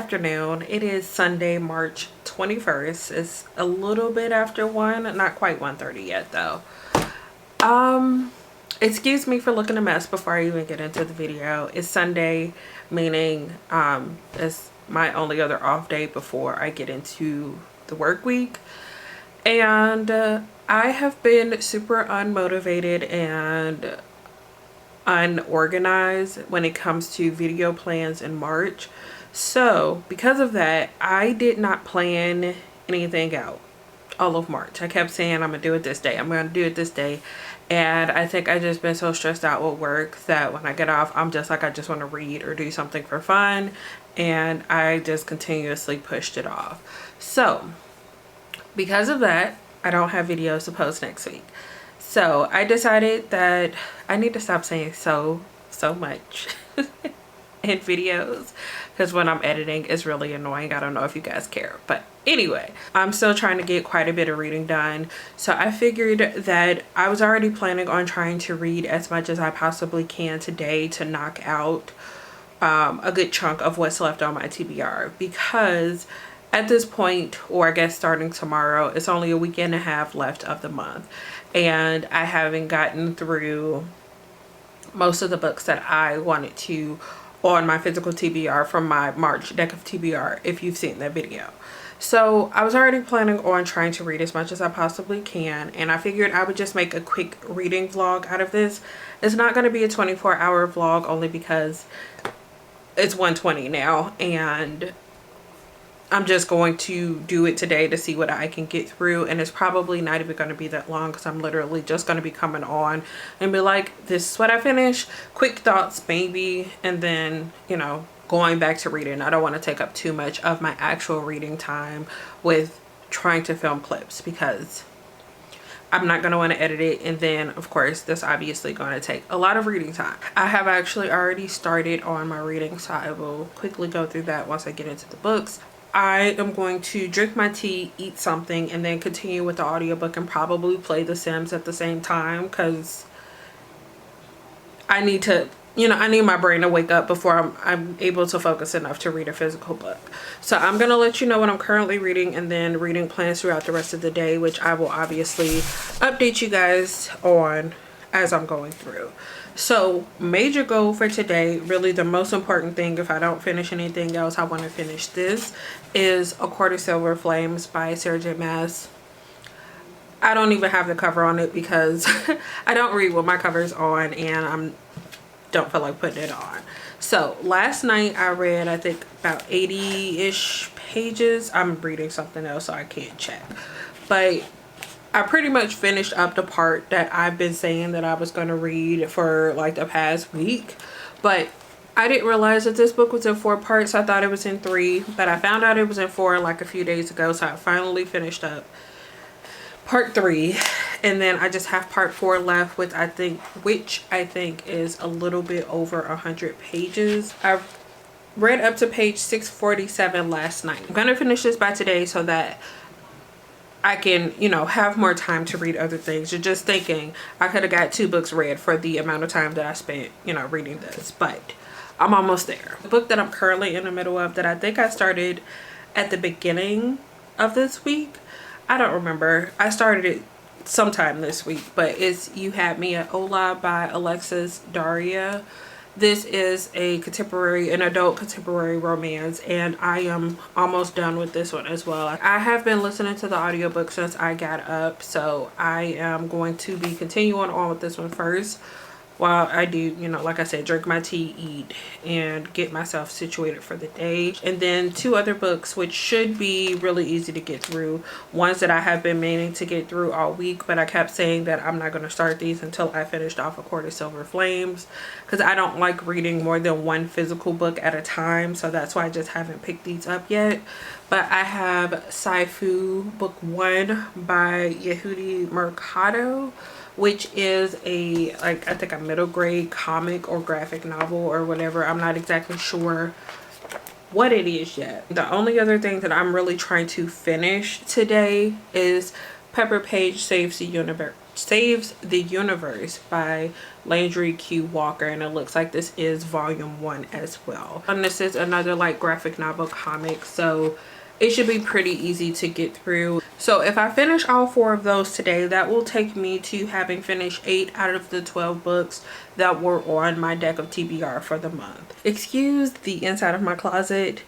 afternoon. It is Sunday, March 21st. It's a little bit after 1, not quite 1:30 yet though. Excuse me for looking a mess before I even get into the video. It's Sunday, meaning it's my only other off day before I get into the work week. And I have been super unmotivated and unorganized when it comes to video plans in March. So because of that, I did not plan anything out all of March. I kept saying I'm gonna do it this day, I'm gonna do it this day, and I think I just been so stressed out with work that when I get off, I'm just like, I just want to read or do something for fun, and I just continuously pushed it off. So because of that, I don't have videos to post next week. So I decided that I need to stop saying so much in videos, because when I'm editing it's really annoying. I don't know if you guys care, but anyway, I'm still trying to get quite a bit of reading done. So I figured that I was already planning on trying to read as much as I possibly can today to knock out a good chunk of what's left on my TBR, because at this point, or I guess starting tomorrow, it's only a week and a half left of the month, and I haven't gotten through most of the books that I wanted to on my physical TBR from my March deck of TBR, if you've seen that video. So I was already planning on trying to read as much as I possibly can, and I figured I would just make a quick reading vlog out of this. It's not going to be a 24-hour vlog, only because it's 1:20 now, and I'm just going to do it today to see what I can get through, and it's probably not even going to be that long, because I'm literally just going to be coming on and be like, this is what I finished, quick thoughts maybe, and then, you know, going back to reading. I don't want to take up too much of my actual reading time with trying to film clips, because I'm not going to want to edit it, and then of course that's obviously going to take a lot of reading time. I have actually already started on my reading, so I will quickly go through that once I get into the books. I am going to drink my tea, eat something, and then continue with the audiobook and probably play The Sims at the same time, because I need to, you know, I need my brain to wake up before I'm able to focus enough to read a physical book. So I'm going to let you know what I'm currently reading, and then reading plans throughout the rest of the day, which I will obviously update you guys on as I'm going through. So major goal for today, really the most important thing, if I don't finish anything else, I want to finish this, is A Court of Silver Flames by Sarah J Maas. I don't even have the cover on it because I don't read with my covers on, and I don't feel like putting it on. So last night I read, I think, about 80-ish pages. I'm reading something else, so I can't check, but I pretty much finished up the part that I've been saying that I was going to read for like the past week, but I didn't realize that this book was in 4 parts. I thought it was in 3, but I found out it was in 4 like a few days ago, so I finally finished up part 3, and then I just have part 4 left, which I think is a little bit over 100 pages. I've read up to page 647 last night. I'm gonna finish this by today so that I can, you know, have more time to read other things. You're just thinking I could have got 2 books read for the amount of time that I spent, you know, reading this, but I'm almost there. The book that I'm currently in the middle of, that I think I started at the beginning of this week, I don't remember, I started it sometime this week, but it's You Had Me at Hola by Alexis Daria. This is a contemporary, an adult contemporary romance, and I am almost done with this one as well. I have been listening to the audiobook since I got up, so I am going to be continuing on with this one first, while I do, you know, like I said, drink my tea, eat, and get myself situated for the day. And then 2 other books which should be really easy to get through, ones that I have been meaning to get through all week, but I kept saying that I'm not going to start these until I finished off A Court of Silver Flames, because I don't like reading more than 1 physical book at a time, so that's why I just haven't picked these up yet. But I have Saifu Book 1 by Yehudi Mercado, which is a, like, I think a middle grade comic or graphic novel or whatever. I'm not exactly sure what it is yet. The only other thing that I'm really trying to finish today is Pepper Page Saves the Saves the Universe by Landry Q. Walker, and it looks like this is volume 1 as well. And this is another like graphic novel comic, so it should be pretty easy to get through. So if I finish all 4 of those today, that will take me to having finished 8 out of the 12 books that were on my deck of TBR for the month. Excuse the inside of my closet.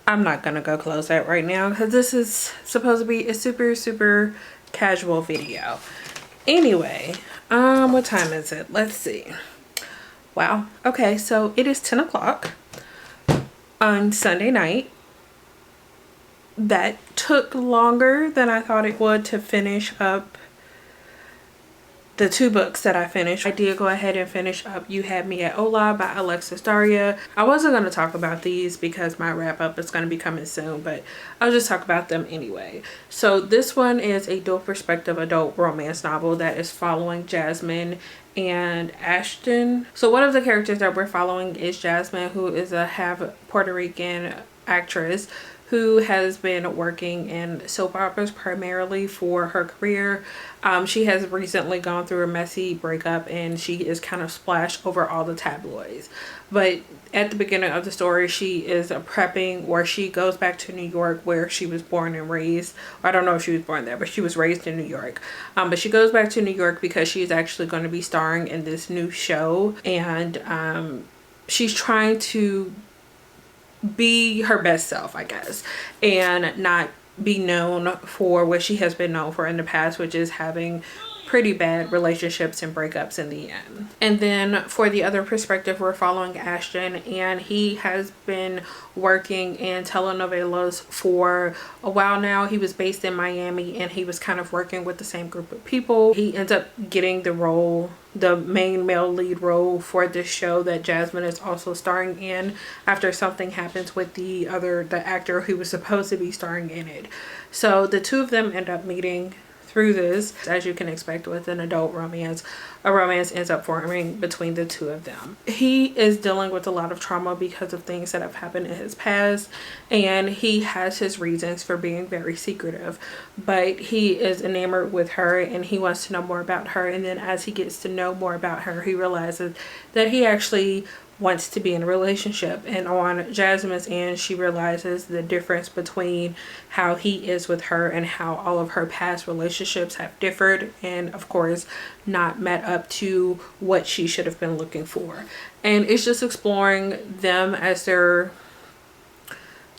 I'm not gonna go close that right now because this is supposed to be a super casual video. Anyway, what time is it? Let's see. Wow. Okay, so it is 10 o'clock on Sunday night. That took longer than I thought it would to finish up the 2 books that I finished. I did go ahead and finish up You Had Me at Hola by Alexis Daria. I wasn't going to talk about these because my wrap up is going to be coming soon, but I'll just talk about them anyway. So this one is a dual perspective adult romance novel that is following Jasmine and Ashton. So one of the characters that we're following is Jasmine, who is a half Puerto Rican actress who has been working in soap operas primarily for her career. She has recently gone through a messy breakup and she is kind of splashed over all the tabloids. But at the beginning of the story, she is prepping, or she goes back to New York where she was born and raised. I don't know if she was born there, but she was raised in New York. But she goes back to New York because she's actually going to be starring in this new show. And she's trying to be her best self, I guess, and not be known for what she has been known for in the past, which is having pretty bad relationships and breakups in the end. And then for the other perspective, we're following Ashton, and he has been working in telenovelas for a while now. He was based in Miami and he was kind of working with the same group of people. He ends up getting the role, the main male lead role for this show that Jasmine is also starring in, after something happens with the actor who was supposed to be starring in it. So the 2 of them end up meeting through this. As you can expect with an adult romance, a romance ends up forming between the 2 of them. He is dealing with a lot of trauma because of things that have happened in his past, and he has his reasons for being very secretive, but he is enamored with her and he wants to know more about her. And then as he gets to know more about her, he realizes that he actually wants to be in a relationship. And on Jasmine's end, she realizes the difference between how he is with her and how all of her past relationships have differed, and of course not met up to what she should have been looking for. And it's just exploring them as they're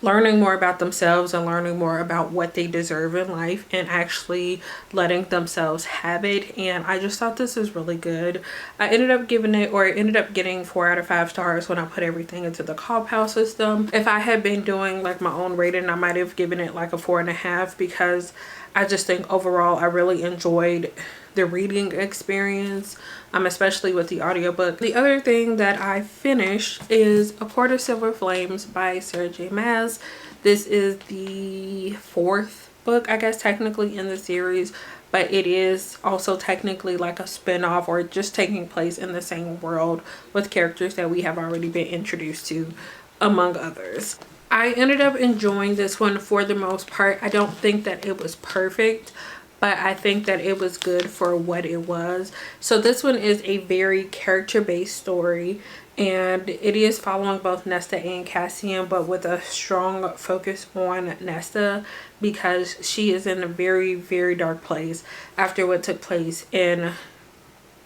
learning more about themselves and learning more about what they deserve in life and actually letting themselves have it. And I just thought this was really good. I ended up getting 4 out of 5 stars when I put everything into the Compile system. If I had been doing like my own rating, I might have given it like a 4.5, because I just think overall I really enjoyed the reading experience, especially with the audiobook. The other thing that I finished is A Court of Silver Flames by Sarah J Maas. This is the 4th book, I guess, technically in the series, but it is also technically like a spin-off, or just taking place in the same world with characters that we have already been introduced to, among others. I ended up enjoying this one for the most part. I don't think that it was perfect, but I think that it was good for what it was. So this one is a very character-based story, and it is following both Nesta and Cassian, but with a strong focus on Nesta, because she is in a very dark place after what took place in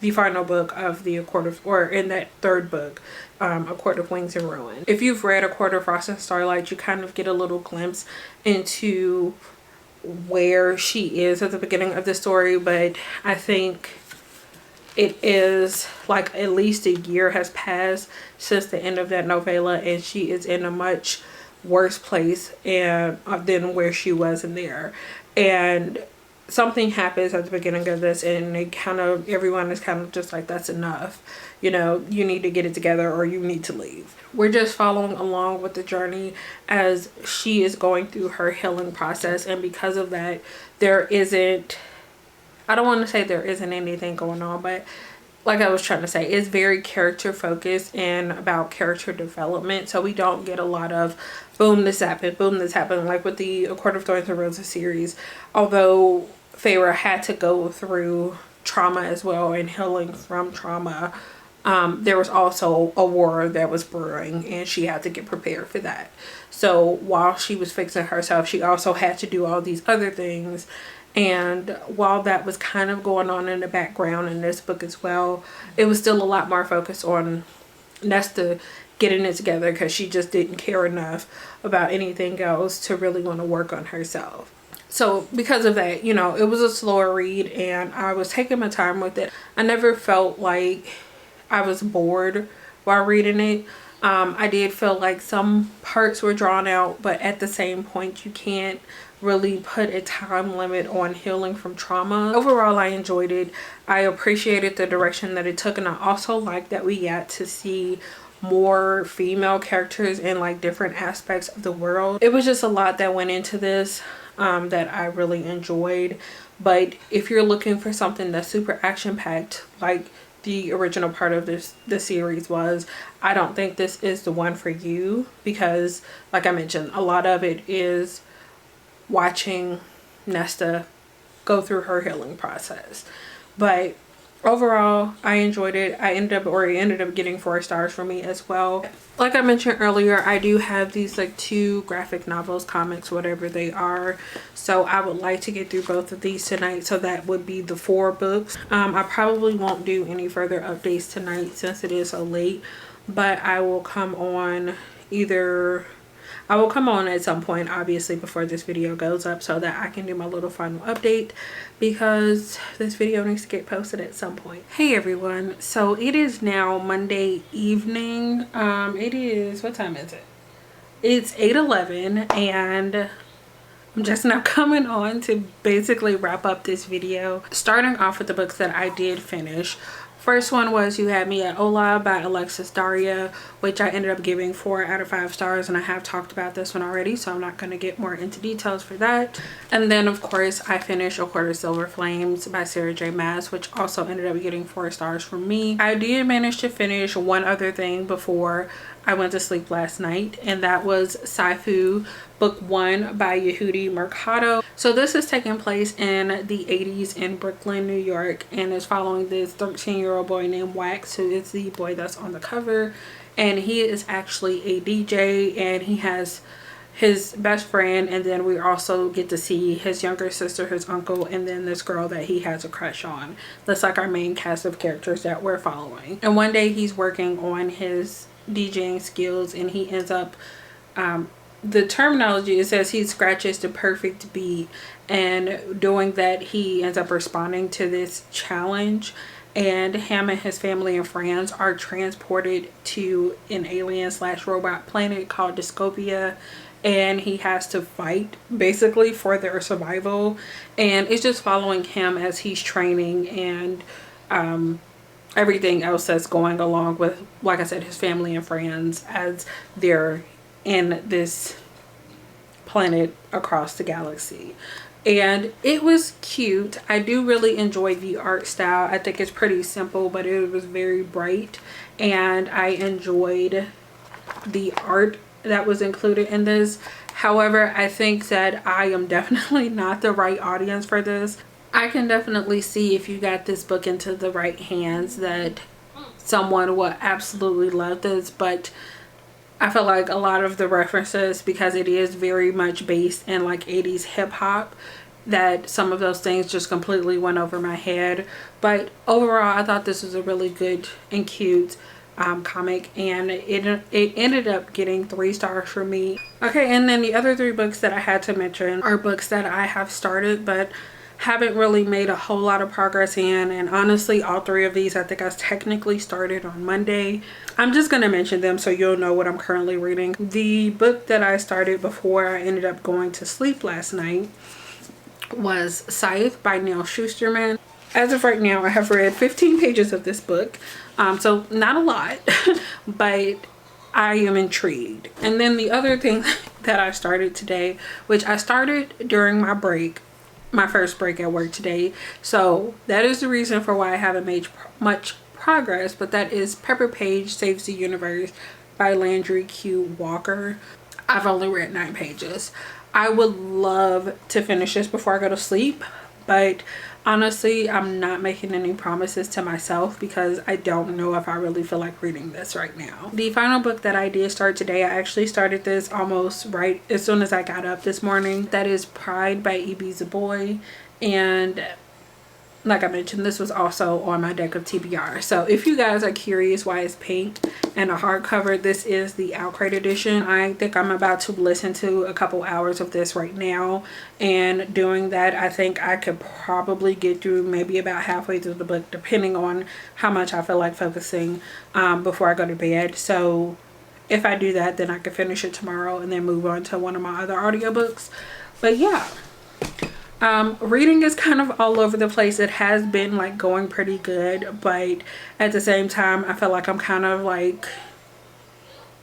the final book of the in that 3rd book, A Court of Wings and Ruin. If you've read A Court of Frost and Starlight, you kind of get a little glimpse into where she is at the beginning of the story, but I think it is like at least a year has passed since the end of that novella, and she is in a much worse place than where she was in there. And something happens at the beginning of this, and everyone is kind of just like, that's enough, you know, you need to get it together or you need to leave. We're just following along with the journey as she is going through her healing process, and because of that, I don't want to say there isn't anything going on, but like I was trying to say, it's very character focused and about character development. So we don't get a lot of boom, this happened, like with the A Court of Thorns and Roses series. Although Feyre had to go through trauma as well and healing from trauma, there was also a war that was brewing and she had to get prepared for that. So while she was fixing herself, she also had to do all these other things. And while that was kind of going on in the background in this book as well, it was still a lot more focused on Nesta getting it together, because she just didn't care enough about anything else to really want to work on herself. So because of that, you know, it was a slower read and I was taking my time with it. I never felt like I was bored while reading it. I did feel like some parts were drawn out, but at the same point, you can't really put a time limit on healing from trauma. Overall, I enjoyed it. I appreciated the direction that it took, and I also like that we got to see more female characters in like different aspects of the world. It was just a lot that went into this that I really enjoyed. But if you're looking for something that's super action-packed like the original part of the series was, I don't think this is the one for you, because like I mentioned, a lot of it is watching Nesta go through her healing process. But overall, I enjoyed it. It ended up getting 4 stars for me as well. Like I mentioned earlier, I do have these like 2 graphic novels, comics, whatever they are. So I would like to get through both of these tonight. So that would be the 4 books. I probably won't do any further updates tonight since it is so late. But I will come on at some point, obviously, before this video goes up, so that I can do my little final update, because this video needs to get posted at some point. Hey everyone, so it is now Monday evening. It is, what time is it? It's 8:11 and I'm just now coming on to basically wrap up this video, starting off with the books that I did finish. First one was You Had Me at Hola by Alexis Daria, which I ended up giving 4 out of 5 stars, and I have talked about this one already, so I'm not going to get more into details for that. And then of course I finished A Court of Silver Flames by Sarah J Maas, which also ended up getting 4 stars from me. I did manage to finish one other thing before I went to sleep last night, and that was Saifu Book 1 by Yehudi Mercado. So this is taking place in the 80s in Brooklyn, New York, and is following this 13-year-old boy named Wax, who is the boy that's on the cover. And he is actually a DJ, and he has his best friend, and then we also get to see his younger sister, his uncle, and then this girl that he has a crush on. That's like our main cast of characters that we're following. And one day he's working on his DJing skills, and he ends up the terminology, it says he scratches the perfect beat, and doing that he ends up responding to this challenge, and him and his family and friends are transported to an alien/robot planet called Discopia, and he has to fight basically for their survival. And it's just following him as he's training, and everything else that's going along with, like I said, his family and friends as they're in this planet across the galaxy. And it was cute. I do really enjoy the art style. I think it's pretty simple, but it was very bright, and I enjoyed the art that was included in this. However, I think that I am definitely not the right audience for this. I can definitely see, if you got this book into the right hands, that someone would absolutely love this, but I feel like a lot of the references, because it is very much based in like 80s hip hop, that some of those things just completely went over my head. But overall, I thought this was a really good and cute comic, and it ended up getting 3 stars for me. Okay, and then the other 3 books that I had to mention are books that I have started but haven't really made a whole lot of progress in. And honestly, all 3 of these I think I technically started on Monday. I'm just going to mention them so you'll know what I'm currently reading. The book that I started before I ended up going to sleep last night was Scythe by Neal Shusterman. As of right now, I have read 15 pages of this book, so not a lot, but I am intrigued. And then the other thing that I started today, which I started during my break, my first break at work today, so that is the reason for why I haven't made much progress, but that is Pepper Page Saves the Universe by Landry Q. Walker. I've only read 9 pages. I would love to finish this before I go to sleep, But honestly, I'm not making any promises to myself because I don't know if I really feel like reading this right now. The final book that I did start today, I actually started this almost right as soon as I got up this morning. That is Pride by E.B. Zeboy. And like I mentioned, this was also on my deck of TBR. So if you guys are curious why it's pink and a hardcover, this is the Outcrate edition. I think I'm about to listen to a couple hours of this right now, and doing that, I think I could probably get through maybe about halfway through the book, depending on how much I feel like focusing before I go to bed. So if I do that, then I can finish it tomorrow and then move on to one of my other audiobooks. But yeah, reading is kind of all over the place. It has been like going pretty good, but at the same time I feel like I'm kind of like,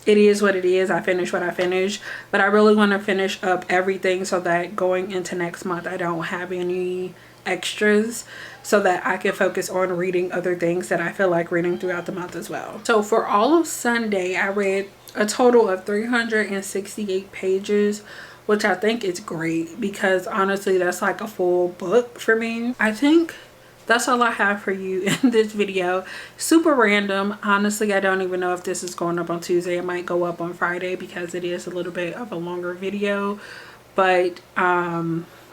it is what it is. I finish what I finish, but I really want to finish up everything so that going into next month I don't have any extras, so that I can focus on reading other things that I feel like reading throughout the month as well. So for all of Sunday, I read a total of 368 pages, which I think is great because honestly that's like a full book for me. I think that's all I have for you in this video. Super random. Honestly, I don't even know if this is going up on Tuesday. It might go up on Friday because it is a little bit of a longer video. But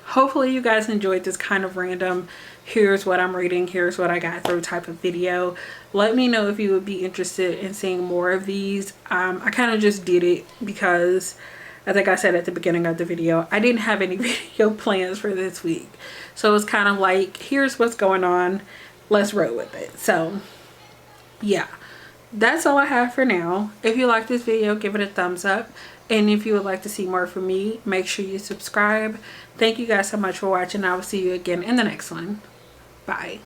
hopefully you guys enjoyed this kind of random, here's what I'm reading, here's what I got through type of video. Let me know if you would be interested in seeing more of these. I kind of just did it because I think I said at the beginning of the video, I didn't have any video plans for this week. So it was kind of like, here's what's going on, let's roll with it. So yeah, that's all I have for now. If you like this video, give it a thumbs up. And if you would like to see more from me, make sure you subscribe. Thank you guys so much for watching. I will see you again in the next one. Bye.